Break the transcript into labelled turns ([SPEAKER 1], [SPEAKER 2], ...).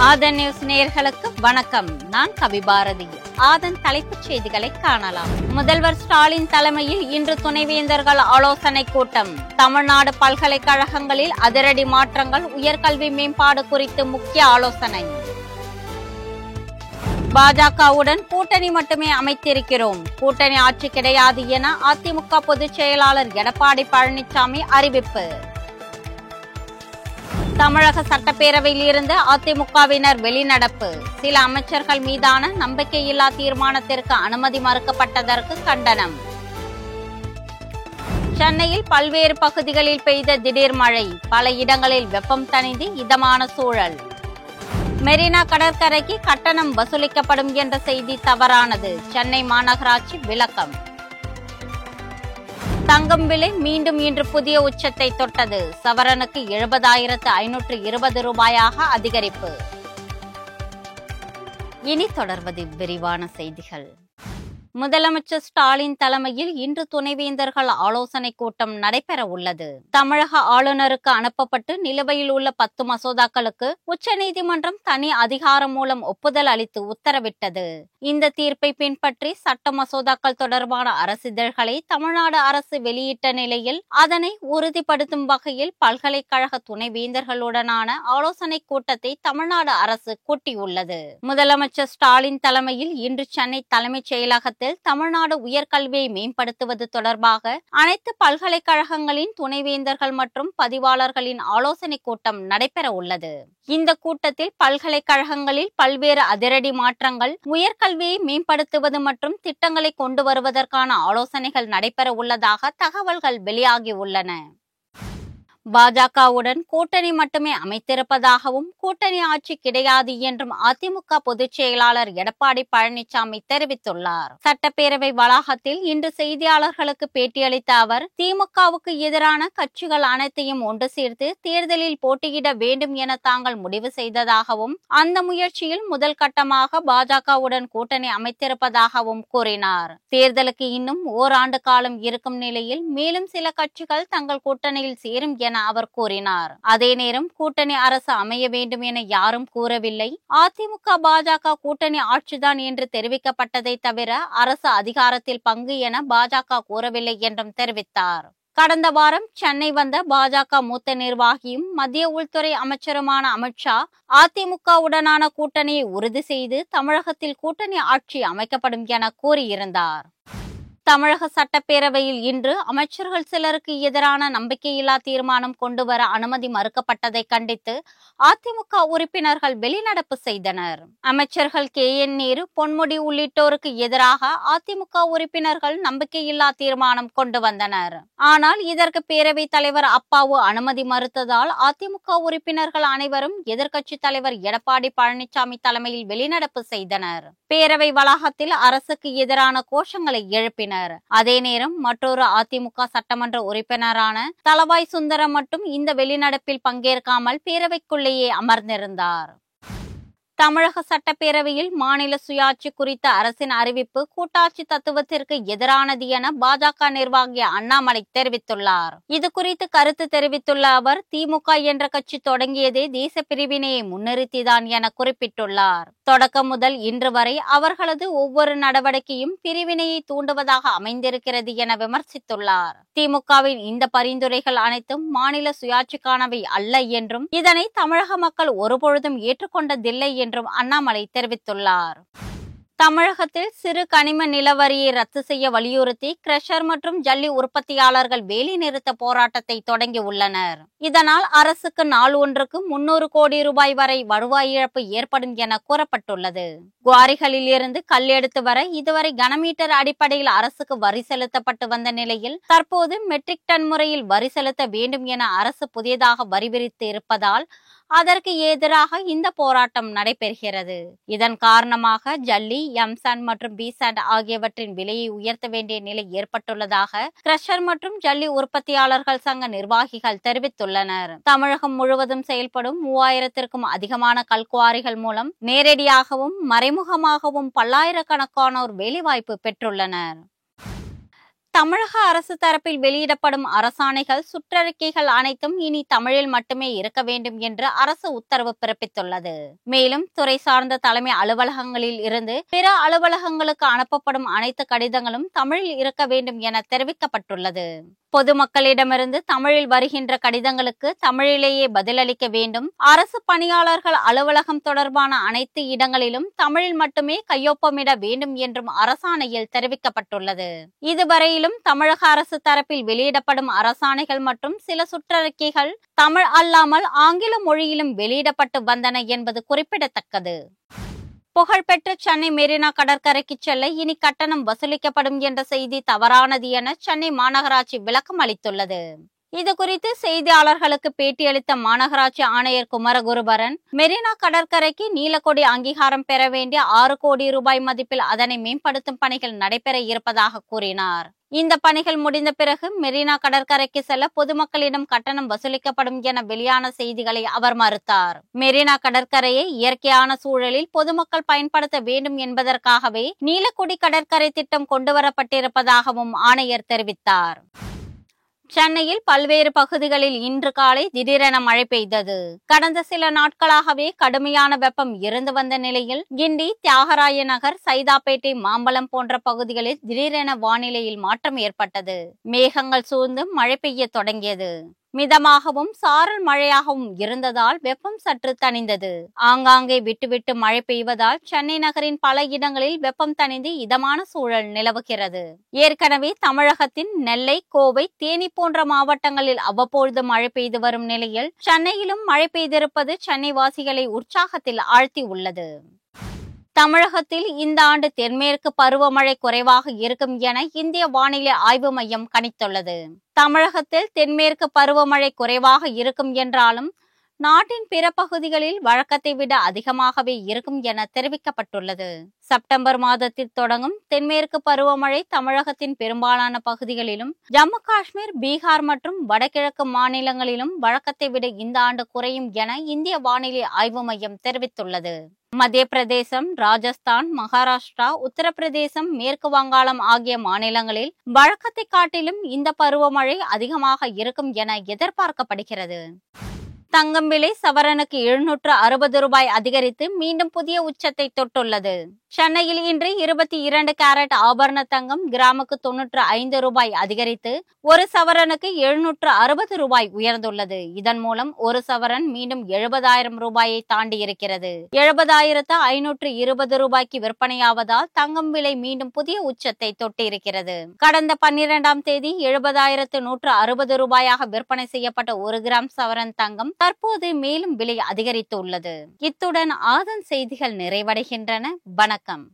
[SPEAKER 1] ஆதன் news நேயர்களுக்கு வணக்கம். நான் கவிபாரதி. ஆதன் தலைப்புச் செய்திகளை காணலாம். முதல்வர் ஸ்டாலின் தலைமையில் இன்று துணைவேந்தர்கள் ஆலோசனை கூட்டம். தமிழ்நாடு பல்கலைக்கழகங்களில் அதிரடி மாற்றங்கள், உயர்கல்வி மேம்பாடு குறித்து முக்கிய ஆலோசனை. பாஜகவுடன் கூட்டணி மட்டுமே அமைத்திருக்கிறோம், கூட்டணி ஆட்சி கிடையாது என அதிமுக பொதுச் செயலாளர் எடப்பாடி பழனிசாமி அறிவிப்பு. தமிழக சட்டப்பேரவையில் இருந்து அதிமுகவினர் வெளிநடப்பு. சில அமைச்சர்கள் மீதான நம்பிக்கையில்லா தீர்மானத்திற்கு அனுமதி மறுக்கப்பட்டதற்கு கண்டனம். சென்னையில் பல்வேறு பகுதிகளில் பெய்த திடீர் மழை, பல இடங்களில் வெப்பம் தணிந்து இதமான சூழல். மெரினா கடற்கரைக்கு கட்டணம் வசூலிக்கப்படும் என்ற செய்தி தவறானது, சென்னை மாநகராட்சி விளக்கம். தங்கம் விலை மீண்டும் இன்று புதிய உச்சத்தை தொட்டது. சவரனுக்கு 70,520 ரூபாயாக அதிகரிப்பு. இனி தொடர்வது விரிவான செய்திகள். முதலமைச்சர் ஸ்டாலின் தலைமையில் இன்று துணைவேந்தர்கள் ஆலோசனை கூட்டம் நடைபெற உள்ளது. தமிழக ஆளுநருக்கு அனுப்பப்பட்டு நிலுவையில் உள்ள 10 மசோதாக்களுக்கு உச்சநீதிமன்றம் தனி அதிகாரம் மூலம் ஒப்புதல் அளித்து உத்தரவிட்டது. இந்த தீர்ப்பை பின்பற்றி சட்ட மசோதாக்கள் தொடர்பான அரசிதழ்களை தமிழ்நாடு அரசு வெளியிட்ட நிலையில் அதனை உறுதிப்படுத்தும் வகையில் பல்கலைக்கழக துணைவேந்தர்களுடனான ஆலோசனை கூட்டத்தை தமிழ்நாடு அரசு கூட்டியுள்ளது. முதலமைச்சர் ஸ்டாலின் தலைமையில் இன்று சென்னை தலைமைச் செயலகத்தில் தமிழ்நாடு உயர்கல்வியை மேம்படுத்துவது தொடர்பாக அனைத்து பல்கலைக்கழகங்களின் துணைவேந்தர்கள் மற்றும் பதிவாளர்களின் ஆலோசனை கூட்டம் நடைபெற உள்ளது. இந்த கூட்டத்தில் பல்கலைக்கழகங்களில் பல்வேறு அதிரடி மாற்றங்கள், உயர்கல்வியை மேம்படுத்துவது மற்றும் திட்டங்களை கொண்டு வருவதற்கான ஆலோசனைகள் நடைபெற உள்ளதாக தகவல்கள் வெளியாகியுள்ளன. பாஜகவுடன் கூட்டணி மட்டுமே அமைத்திருப்பதாகவும் கூட்டணி ஆட்சி கிடையாது என்றும் அதிமுக பொதுச் செயலாளர் எடப்பாடி பழனிசாமி தெரிவித்துள்ளார். சட்டப்பேரவை வளாகத்தில் இன்று செய்தியாளர்களுக்கு பேட்டியளித்த அவர், திமுகவுக்கு எதிரான கட்சிகள் அனைத்தையும் ஒன்று சேர்த்து தேர்தலில் போட்டியிட வேண்டும் என தாங்கள் முடிவு செய்ததாகவும் அந்த முயற்சியில் முதல் கட்டமாக பாஜகவுடன் கூட்டணி அமைத்திருப்பதாகவும் கூறினார். தேர்தலுக்கு இன்னும் ஓராண்டு காலம் இருக்கும் நிலையில் மேலும் சில கட்சிகள் தங்கள் கூட்டணியில் சேரும் என அவர் கூறினார். அதே நேரம் கூட்டணி அரசு அமைய வேண்டும் என யாரும் கூறவில்லை. அதிமுக பாஜக கூட்டணி ஆட்சிதான் என்று தெரிவிக்கப்பட்டதை தவிர அரசு அதிகாரத்தில் பங்கு என பாஜக கூறவில்லை என்றும் தெரிவித்தார். கடந்த வாரம் சென்னை வந்த பாஜக மூத்த நிர்வாகியும் மத்திய உள்துறை அமைச்சருமான அமித்ஷா அதிமுகவுடனான கூட்டணியை உறுதி செய்து தமிழகத்தில் கூட்டணி ஆட்சி அமைக்கப்படும் என கூறியிருந்தார். தமிழக சட்டப்பேரவையில் இன்று அமைச்சர்கள் சிலருக்கு எதிரான நம்பிக்கையில்லா தீர்மானம் கொண்டுவர அனுமதி மறுக்கப்பட்டதை கண்டித்து அதிமுக உறுப்பினர்கள் வெளிநடப்பு செய்தனர். அமைச்சர்கள் KN நேரு, பொன்முடி உள்ளிட்டோருக்கு எதிராக அதிமுக உறுப்பினர்கள் நம்பிக்கையில்லா தீர்மானம் கொண்டு வந்தனர். ஆனால் இதற்கு பேரவைத் தலைவர் அப்பாவு அனுமதி மறுத்ததால் அதிமுக உறுப்பினர்கள் அனைவரும் எதிர்க்கட்சி தலைவர் எடப்பாடி பழனிசாமி தலைமையில் வெளிநடப்பு செய்தனர். பேரவை வளாகத்தில் அரசுக்கு எதிரான கோஷங்களை எழுப்பினர். அதே நேரம் மற்றொரு அதிமுக சட்டமன்ற உறுப்பினரான தளவாய் சுந்தரம் மட்டும் இந்த வெளிநடப்பில் பங்கேற்காமல் பேரவைக்குள்ளேயே அமர்ந்திருந்தார். தமிழக சட்டப்பேரவையில் மாநில சுயாட்சி குறித்த அரசின் அறிவிப்பு கூட்டாட்சி தத்துவத்திற்கு எதிரானது என பாஜக நிர்வாகி அண்ணாமலை தெரிவித்துள்ளார். இது குறித்து கருத்து தெரிவித்துள்ள அவர், திமுக என்ற கட்சி தொடங்கியதே தேச பிரிவினையை முன்னிறுத்திதான் என குறிப்பிட்டுள்ளார். தொடக்கம் முதல் இன்று வரை அவர்களது ஒவ்வொரு நடவடிக்கையும் பிரிவினையை தூண்டுவதாக அமைந்திருக்கிறது என விமர்சித்துள்ளார். திமுகவின் இந்த பரிந்துரைகள் அனைத்தும் மாநில சுயாட்சிக்கானவை அல்ல என்றும் இதனை தமிழக மக்கள் ஒருபொழுதும் ஏற்றுக்கொண்டதில்லை என்றும் அண்ணாமலை தெரிவித்துள்ளார். தமிழகத்தில் சிறு கனிம நிலவரியை ரத்து செய்ய வலியுறுத்தி கிரஷர் மற்றும் ஜல்லி உற்பத்தியாளர்கள் வேலைநிறுத்த போராட்டத்தை தொடங்கி உள்ளனர். இதனால் அரசுக்கு நாள் ஒன்றுக்கு 300 கோடி ரூபாய் வரை வருவாய் இழப்பு ஏற்படும் என கூறப்பட்டுள்ளது. குவாரிகளில் இருந்து கல் எடுத்து வர இதுவரை கனமீட்டர் அடிப்படையில் அரசுக்கு வரி செலுத்தப்பட்டு வந்த நிலையில் தற்போது மெட்ரிக் டன் முறையில் வரி செலுத்த வேண்டும் என அரசு புதியதாக வரி விதித்து இருப்பதால் அதற்கு எதிராக இந்த போராட்டம் நடைபெறுகிறது. இதன் காரணமாக ஜல்லி, எம்சாண்ட் மற்றும் பிசாண்ட் ஆகியவற்றின் விலையை உயர்த்த வேண்டிய நிலை ஏற்பட்டுள்ளதாக கிரஷர் மற்றும் ஜல்லி உற்பத்தியாளர்கள் சங்க நிர்வாகிகள் தெரிவித்துள்ளனர். தமிழகம் முழுவதும் செயல்படும் 3000க்கும் அதிகமான கல்குவாரிகள் மூலம் நேரடியாகவும் மறைமுகமாகவும் பல்லாயிரக்கணக்கானோர் வேலைவாய்ப்பு பெற்றுள்ளனர். தமிழக அரசு தரப்பில் வெளியிடப்படும் அரசாணைகள், சுற்றறிக்கைகள் அனைத்தும் இனி தமிழில் மட்டுமே இருக்க வேண்டும் என்று அரசு உத்தரவு பிறப்பித்துள்ளது. மேலும் துறை சார்ந்த தலைமை அலுவலகங்களில் இருந்து பிற அலுவலகங்களுக்கு அனுப்பப்படும் அனைத்து கடிதங்களும் தமிழில் இருக்க வேண்டும் என தெரிவிக்கப்பட்டுள்ளது. பொதுமக்களிடமிருந்து தமிழில் வருகின்ற கடிதங்களுக்கு தமிழிலேயே பதிலளிக்க வேண்டும். அரசு பணியாளர்கள் அலுவலகம் தொடர்பான அனைத்து இடங்களிலும் தமிழில் மட்டுமே கையொப்பமிட வேண்டும் என்றும் அரசாணையில் தெரிவிக்கப்பட்டுள்ளது. இதுவரையிலும் தமிழக அரசு தரப்பில் வெளியிடப்படும் அரசாணைகள் மற்றும் சில சுற்றறிக்கைகள் தமிழ் அல்லாமல் ஆங்கில மொழியிலும் வெளியிடப்பட்டு வந்தன என்பது குறிப்பிடத்தக்கது. புகழ்பெற்ற சென்னை மெரினா கடற்கரைக்கு செல்ல இனி கட்டணம் வசூலிக்கப்படும் என்ற செய்தி தவறானது என சென்னை மாநகராட்சி விளக்கம் அளித்துள்ளது. இதுகுறித்து செய்தியாளர்களுக்கு பேட்டியளித்த மாநகராட்சி ஆணையர் குமரகுருபரன், மெரினா கடற்கரைக்கு நீலக்கொடி அங்கீகாரம் பெற வேண்டிய 6 கோடி ரூபாய் மதிப்பில் அதனை மேம்படுத்தும் பணிகள் நடைபெற இருப்பதாக கூறினார். இந்த பணிகள் முடிந்த பிறகு மெரினா கடற்கரைக்கு செல்ல பொதுமக்களிடம் கட்டணம் வசூலிக்கப்படும் என வெளியான செய்திகளை அவர் மறுத்தார். மெரினா கடற்கரையை இயற்கையான சூழலில் பொதுமக்கள் பயன்படுத்த வேண்டும் என்பதற்காகவே நீலக்கொடி கடற்கரை திட்டம் கொண்டுவரப்பட்டிருப்பதாகவும் ஆணையர் தெரிவித்தார். சென்னையில் பல்வேறு பகுதிகளில் இன்று காலை திடீரென மழை பெய்தது. கடந்த சில நாட்களாகவே கடுமையான வெப்பம் இருந்து வந்த நிலையில் கிண்டி, தியாகராய நகர், சைதாப்பேட்டை, மாம்பலம் போன்ற பகுதிகளில் திடீரென வானிலையில் மாற்றம் ஏற்பட்டது. மேகங்கள் சூழ்ந்து மழை பெய்ய தொடங்கியது. மிதமாகவும் சாரல் மழையாகவும் இருந்ததால் வெப்பம் சற்று தணிந்தது. ஆங்காங்கே விட்டுவிட்டு மழை பெய்வதால் சென்னை நகரின் பல இடங்களில் வெப்பம் தணிந்து இதமான சூழல் நிலவுகிறது. ஏற்கனவே தமிழகத்தின் நெல்லை, கோவை, தேனி போன்ற மாவட்டங்களில் அவ்வப்பொழுது மழை பெய்து வரும் நிலையில் சென்னையிலும் மழை பெய்திருப்பது சென்னை வாசிகளை உற்சாகத்தில் ஆழ்த்தி உள்ளது. தமிழகத்தில் இந்த ஆண்டு தென்மேற்கு பருவமழை குறைவாக இருக்கும் என இந்திய வானிலை ஆய்வு மையம் கணித்துள்ளது. தமிழகத்தில் தென்மேற்கு பருவமழை குறைவாக இருக்கும் என்றாலும் நாட்டின் பிற பகுதிகளில் வழக்கத்தை விட அதிகமாகவே இருக்கும் என தெரிவிக்கப்பட்டுள்ளது. செப்டம்பர் மாதத்தில் தொடங்கும் தென்மேற்கு பருவமழை தமிழகத்தின் பெரும்பாலான பகுதிகளிலும், ஜம்மு காஷ்மீர், பீகார் மற்றும் வடகிழக்கு மாநிலங்களிலும் வழக்கத்தை விட இந்த ஆண்டு குறையும் என இந்திய வானிலை ஆய்வு மையம் தெரிவித்துள்ளது. மத்திய பிரதேசம், ராஜஸ்தான், மகாராஷ்டிரா, உத்தரப்பிரதேசம், மேற்கு வங்காளம் ஆகிய மாநிலங்களில் வழக்கத்தை காட்டிலும் இந்த பருவமழை அதிகமாக இருக்கும் என எதிர்பார்க்கப்படுகிறது. தங்கம் விலை சவரனுக்கு 760 ரூபாய் அதிகரித்து மீண்டும் புதிய உச்சத்தை தொட்டுள்ளது. சென்னையில் இன்று 22 கேரட் ஆபரண தங்கம் கிராமுக்கு 95 ரூபாய் அதிகரித்து ஒரு சவரனுக்கு 760 ரூபாய் உயர்ந்துள்ளது. இதன் மூலம் ஒரு சவரன் மீண்டும் 70,000 ரூபாயை தாண்டி இருக்கிறது. 70,520 ரூபாய்க்கு விற்பனையாவதால் தங்கம் விலை மீண்டும் புதிய உச்சத்தை தொட்டிருக்கிறது. கடந்த 12ஆம் தேதி 70,160 ரூபாயாக விற்பனை செய்யப்பட்ட 1 கிராம் சவரன் தங்கம் தற்போது மேலும் விலை அதிகரித்து உள்ளது. இத்துடன் ஆதன் செய்திகள் நிறைவடைகின்றன. வணக்கம்.